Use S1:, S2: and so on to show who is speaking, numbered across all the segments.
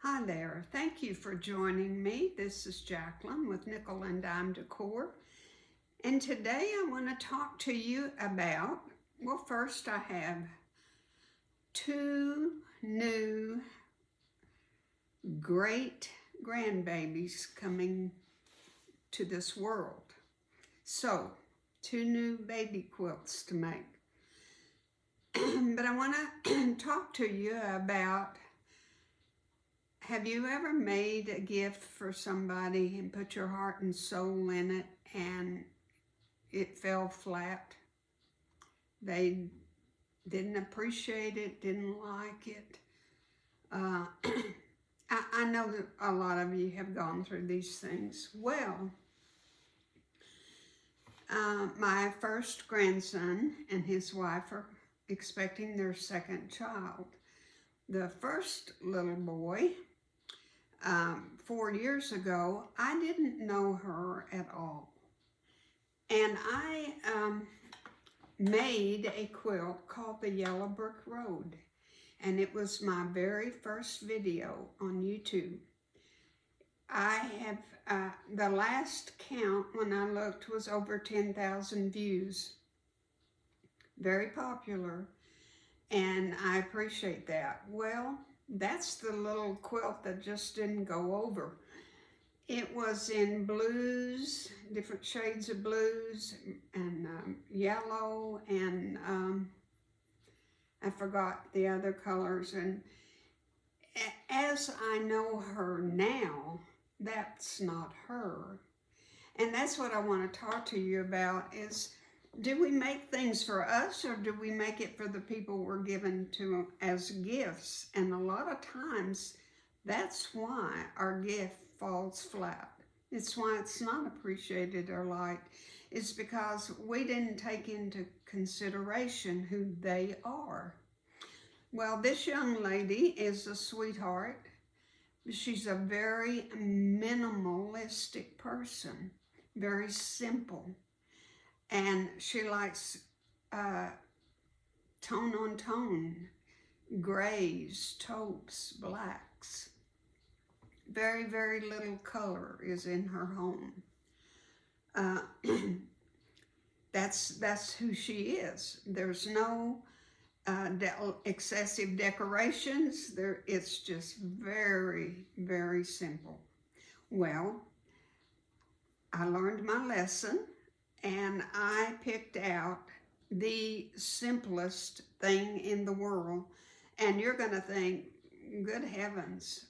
S1: Hi there, thank you for joining me. This is Jacqueline with Nickel and Dime Decor. And today I want to talk to you about, well, first I have two new great grandbabies coming to this world. So, two new baby quilts to make. But I want to talk to you about, have you ever made a gift for somebody and put your heart and soul in it and it fell flat? They didn't appreciate it, didn't like it. I know that a lot of you have gone through these things. Well, my first grandson and his wife are expecting their second child. The first little boy, 4 years ago, I didn't know her at all. And I made a quilt called the Yellow Brick Road. And it was my very first video on YouTube. I have, the last count when I looked was over 10,000 views. Very popular, and I appreciate that. Well, that's the little quilt that just didn't go over. It was in blues, different shades of blues, and yellow, and I forgot the other colors. And as I know her now, that's not her. And that's what I want to talk to you about is, do we make things for us or do we make it for the people we're given to as gifts? And a lot of times, that's why our gift falls flat. It's why it's not appreciated or liked. It's because we didn't take into consideration who they are. Well, this young lady is a sweetheart. She's a very minimalistic person, very simple. And she likes tone on tone, grays, taupes, blacks. Very, very little color is in her home. That's who she is. There's no excessive decorations. It's just very, very simple. Well, I learned my lesson and I picked out the simplest thing in the world. And you're going to think, good heavens,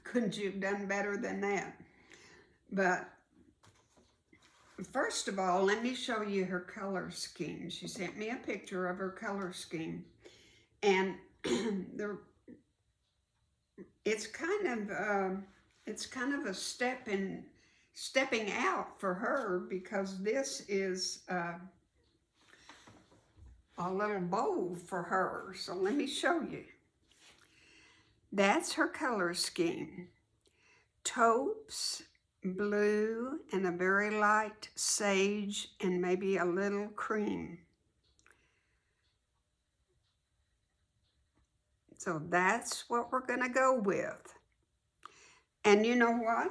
S1: couldn't you have done better than that? But first of all, let me show you her color scheme. She sent me a picture of her color scheme. And it's kind of a stepping out for her, because this is a little bow for her. So let me show you. That's her color scheme. Taupes, blue, and a very light sage, and maybe a little cream. So that's what we're going to go with. And you know what?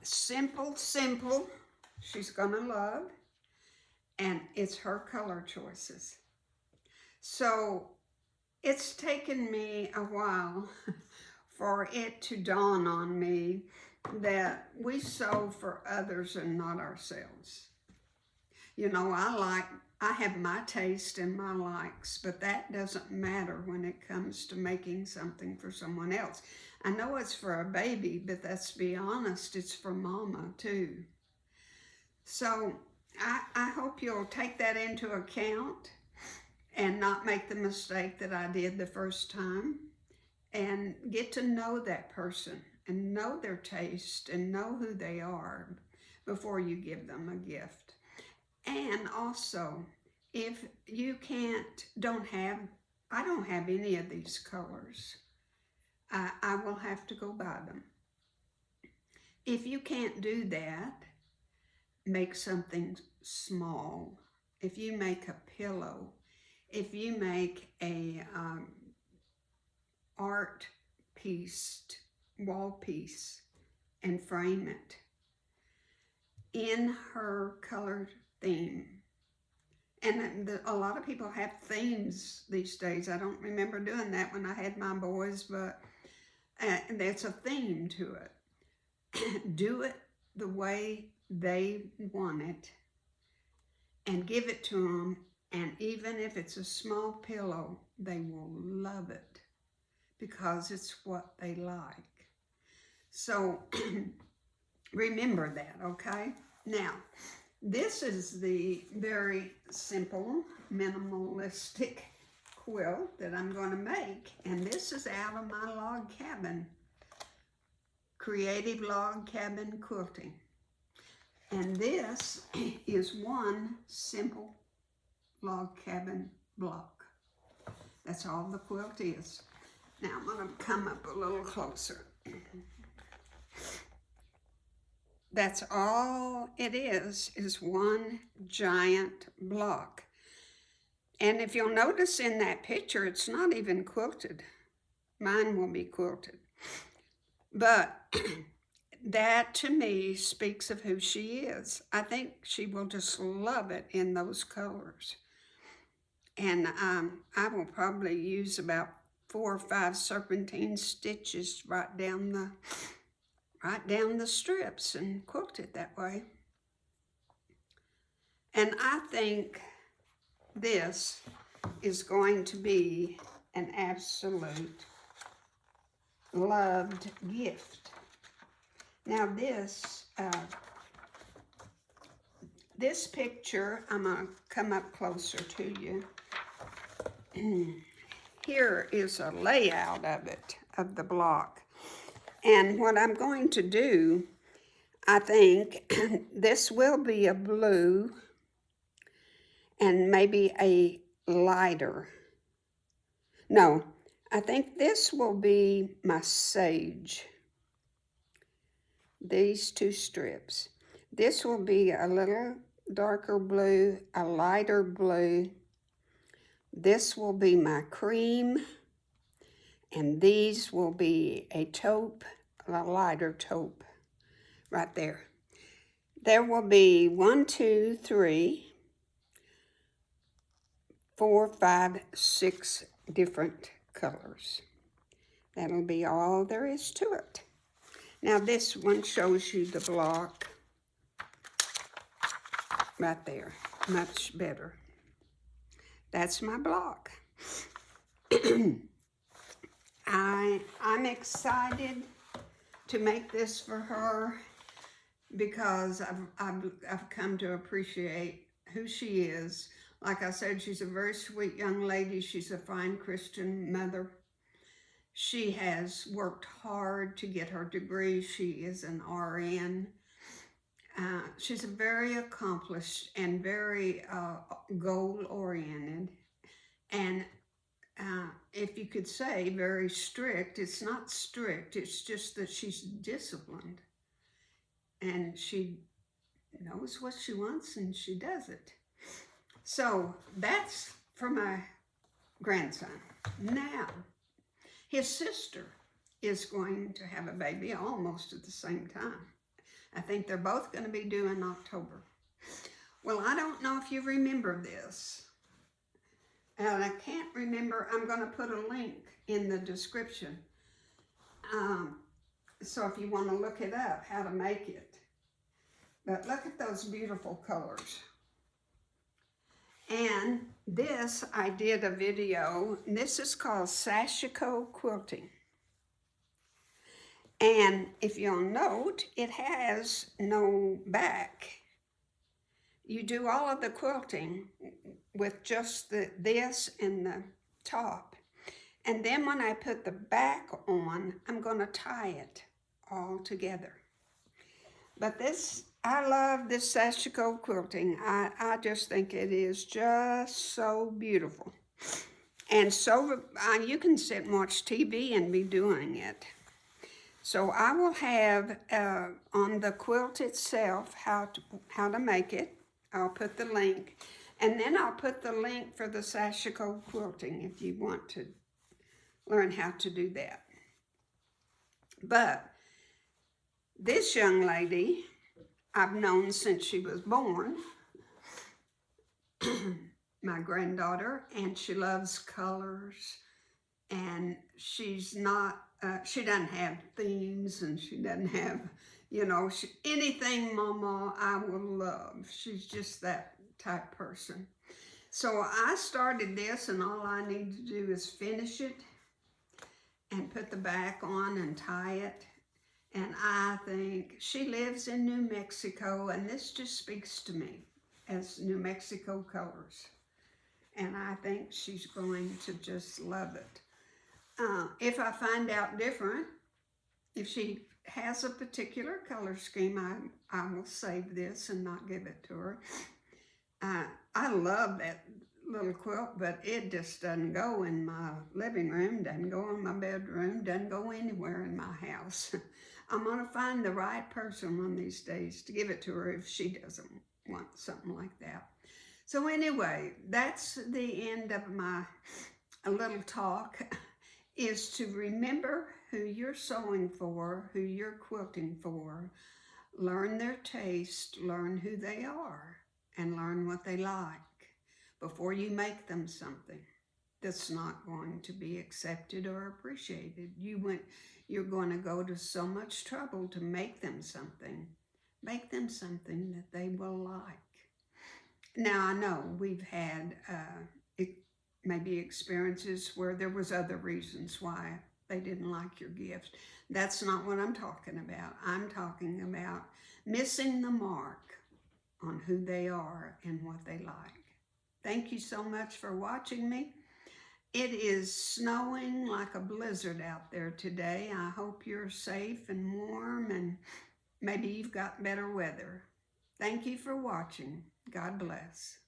S1: Simple, simple, she's going to love. And it's her color choices. So it's taken me a while for it to dawn on me that we sew for others and not ourselves. You know, I have my taste and my likes, but that doesn't matter when it comes to making something for someone else. I know it's for a baby, but let's be honest, it's for mama too. So I hope you'll take that into account and not make the mistake that I did the first time, and get to know that person and know their taste and know who they are before you give them a gift. And also, if you I don't have any of these colors, I will have to go buy them. If you can't do that, make something small. If you make a pillow, if you make a art wall piece and frame it in her colored theme. And a lot of people have themes these days. I don't remember doing that when I had my boys, but there's a theme to it. Do it the way they want it and give it to them. And even if it's a small pillow, they will love it because it's what they like. So remember that, okay? Now, this is the very simple, minimalistic quilt that I'm going to make. And this is out of my log cabin, Creative Log Cabin Quilting. And this is one simple log cabin block. That's all the quilt is. Now I'm going to come up a little closer. That's all it is one giant block. And if you'll notice in that picture, it's not even quilted. Mine will be quilted. But that to me speaks of who she is. I think she will just love it in those colors. And I will probably use about 4 or 5 serpentine stitches right down the strips and quilt it that way. And I think this is going to be an absolute loved gift. Now this picture, I'm going to come up closer to you. Here is a layout of it, of the block. And what I'm going to do, I think, this will be a blue and maybe a lighter. No, I think this will be my sage. These 2 strips. This will be a little darker blue, a lighter blue. This will be my cream. And these will be a taupe, a lighter taupe, right there. There will be 1, 2, 3, 4, 5, 6 different colors. That'll be all there is to it. Now this one shows you the block right there, much better. That's my block. I'm excited to make this for her because I've come to appreciate who she is. Like I said, she's a very sweet young lady. She's a fine Christian mother. She has worked hard to get her degree. She is an RN. She's very accomplished and very goal-oriented. And if you could say very strict, it's not strict. It's just that she's disciplined. And she knows what she wants and she does it. So that's for my grandson. Now, his sister is going to have a baby almost at the same time. I think they're both going to be due in October. Well, I don't know if you remember this. And I can't remember. I'm going to put a link in the description. So if you want to look it up, how to make it. But look at those beautiful colors. And this, I did a video. This is called Sashiko Quilting. And if you'll note, it has no back. You do all of the quilting with just this and the top. And then when I put the back on, I'm going to tie it all together. But this, I love this Sashiko quilting. I just think it is just so beautiful. And so you can sit and watch TV and be doing it. So I will have on the quilt itself how to make it. I'll put the link. And then I'll put the link for the Sashiko quilting if you want to learn how to do that. But this young lady, I've known since she was born, my granddaughter, and she loves colors, and she's not, she doesn't have themes, and she doesn't have, you know, anything Mama I will love. She's just that type person. So I started this, and all I need to do is finish it and put the back on and tie it. And I think she lives in New Mexico, and this just speaks to me as New Mexico colors. And I think she's going to just love it. If I find out different, if she has a particular color scheme, I will save this and not give it to her. I love that little quilt, but it just doesn't go in my living room, doesn't go in my bedroom, doesn't go anywhere in my house. I'm going to find the right person one of these days to give it to her if she doesn't want something like that. So anyway, that's the end of my little talk, is to remember who you're sewing for, who you're quilting for. Learn their taste, learn who they are, and learn what they like before you make them something that's not going to be accepted or appreciated. You're going to go to so much trouble to make them something. Make them something that they will like. Now, I know we've had maybe experiences where there was other reasons why they didn't like your gift. That's not what I'm talking about. I'm talking about missing the mark on who they are and what they like. Thank you so much for watching me. It is snowing like a blizzard out there today. I hope you're safe and warm, and maybe you've got better weather. Thank you for watching. God bless.